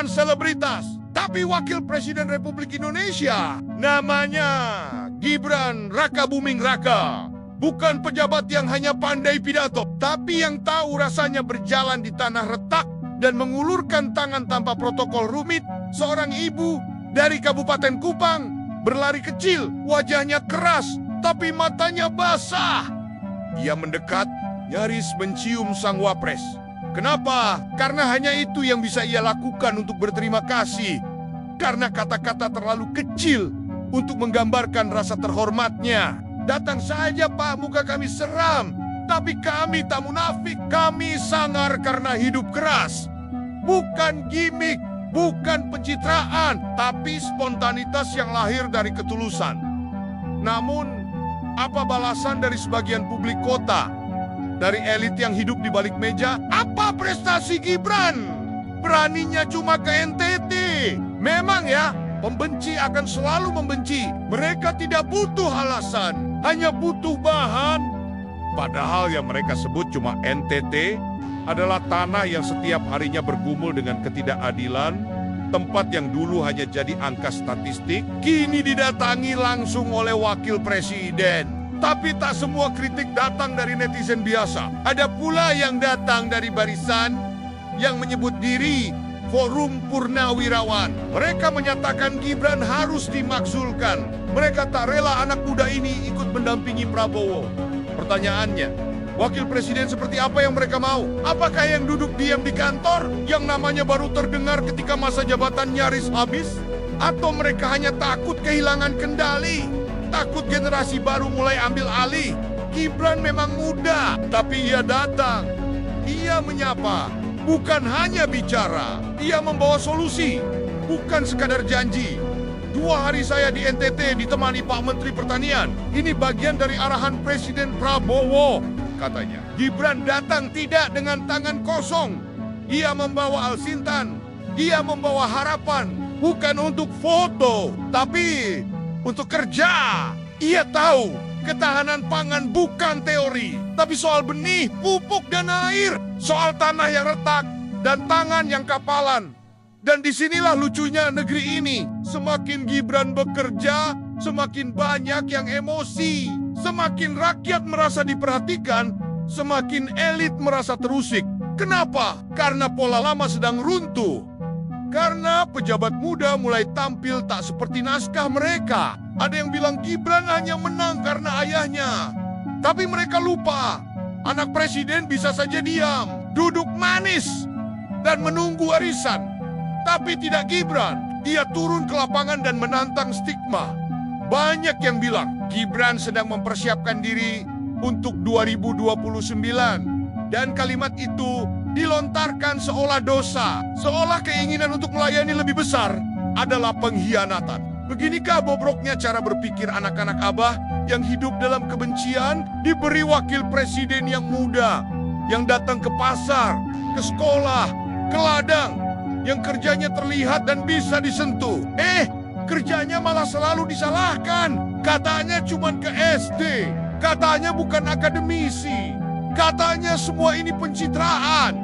bukan selebritas, tapi Wakil Presiden Republik Indonesia. Namanya Gibran Rakabuming Raka. Bukan pejabat yang hanya pandai pidato, tapi yang tahu rasanya berjalan di tanah retak dan mengulurkan tangan tanpa protokol rumit. Seorang ibu dari Kabupaten Kupang berlari kecil, wajahnya keras, tapi matanya basah. Ia mendekat, nyaris mencium sang wapres. Kenapa? Karena hanya itu yang bisa ia lakukan untuk berterima kasih. Karena kata-kata terlalu kecil untuk menggambarkan rasa terhormatnya. Datang saja Pak, muka kami seram. Tapi kami tak munafik. Kami sangar karena hidup keras. Bukan gimik, bukan pencitraan, tapi spontanitas yang lahir dari ketulusan. Namun, apa balasan dari sebagian publik kota? Dari elit yang hidup di balik meja? Apa prestasi Gibran? Beraninya cuma ke NTT. Memang ya, pembenci akan selalu membenci. Mereka tidak butuh alasan, hanya butuh bahan. Padahal yang mereka sebut cuma NTT adalah tanah yang setiap harinya bergumul dengan ketidakadilan. Tempat yang dulu hanya jadi angka statistik, kini didatangi langsung oleh wakil presiden. Tapi tak semua kritik datang dari netizen biasa. Ada pula yang datang dari barisan yang menyebut diri Forum Purnawirawan. Mereka menyatakan Gibran harus dimakzulkan. Mereka tak rela anak muda ini ikut mendampingi Prabowo. Pertanyaannya, wakil presiden seperti apa yang mereka mau? Apakah yang duduk diam di kantor, yang namanya baru terdengar ketika masa jabatan nyaris habis? Atau mereka hanya takut kehilangan kendali? Takut generasi baru mulai ambil alih? Gibran memang muda, tapi ia datang. Ia menyapa. Bukan hanya bicara, ia membawa solusi, bukan sekadar janji. 2 hari saya di NTT ditemani Pak Menteri Pertanian. Ini bagian dari arahan Presiden Prabowo, katanya. Gibran datang tidak dengan tangan kosong. Ia membawa Al-Sintan, ia membawa harapan, bukan untuk foto, tapi untuk kerja. Ia tahu ketahanan pangan bukan teori, tapi soal benih, pupuk, dan air. Soal tanah yang retak dan tangan yang kapalan. Dan disinilah lucunya negeri ini. Semakin Gibran bekerja, semakin banyak yang emosi. Semakin rakyat merasa diperhatikan, semakin elit merasa terusik. Kenapa? Karena pola lama sedang runtuh. Karena pejabat muda mulai tampil tak seperti naskah mereka. Ada yang bilang Gibran hanya menang karena ayahnya. Tapi mereka lupa, anak presiden bisa saja diam, duduk manis, dan menunggu warisan. Tapi tidak Gibran. Dia turun ke lapangan dan menantang stigma. Banyak yang bilang Gibran sedang mempersiapkan diri untuk 2029. Dan kalimat itu dilontarkan seolah dosa, seolah keinginan untuk melayani lebih besar adalah pengkhianatan. Beginikah bobroknya cara berpikir anak-anak Abah yang hidup dalam kebencian diberi wakil presiden yang muda, yang datang ke pasar, ke sekolah, ke ladang, yang kerjanya terlihat dan bisa disentuh. Kerjanya malah selalu disalahkan. Katanya cuma ke SD, katanya bukan akademisi, katanya semua ini pencitraan.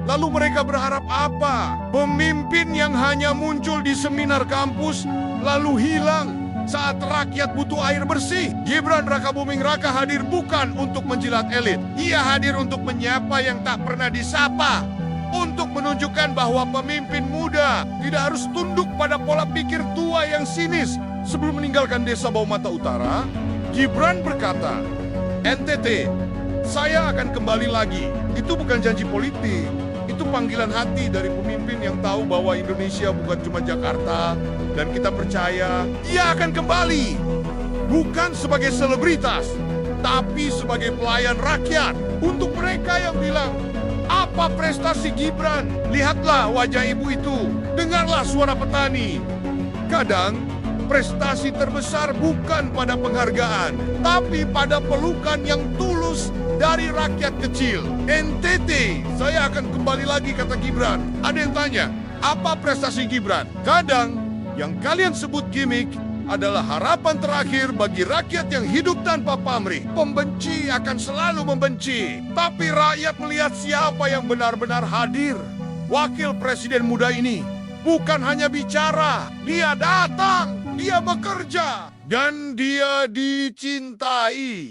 Lalu mereka berharap apa? Pemimpin yang hanya muncul di seminar kampus, lalu hilang saat rakyat butuh air bersih. Gibran Rakabuming Raka hadir bukan untuk menjilat elit. Ia hadir untuk menyapa yang tak pernah disapa. Untuk menunjukkan bahwa pemimpin muda tidak harus tunduk pada pola pikir tua yang sinis. Sebelum meninggalkan desa Baumata Utara, Gibran berkata, NTT, saya akan kembali lagi. Itu bukan janji politik. Itu panggilan hati dari pemimpin yang tahu bahwa Indonesia bukan cuma Jakarta. Dan kita percaya ia akan kembali. Bukan sebagai selebritas, tapi sebagai pelayan rakyat. Untuk mereka yang bilang, apa prestasi Gibran? Lihatlah wajah ibu itu. Dengarlah suara petani. Kadang, prestasi terbesar bukan pada penghargaan, tapi pada pelukan yang tulus dari rakyat kecil. NTT, saya akan kembali lagi, kata Gibran. Ada yang tanya, apa prestasi Gibran? Kadang, yang kalian sebut gimmick adalah harapan terakhir bagi rakyat yang hidup tanpa pamrih. Pembenci akan selalu membenci, tapi rakyat melihat siapa yang benar-benar hadir. Wakil presiden muda ini bukan hanya bicara. Dia datang, dia bekerja, dan dia dicintai.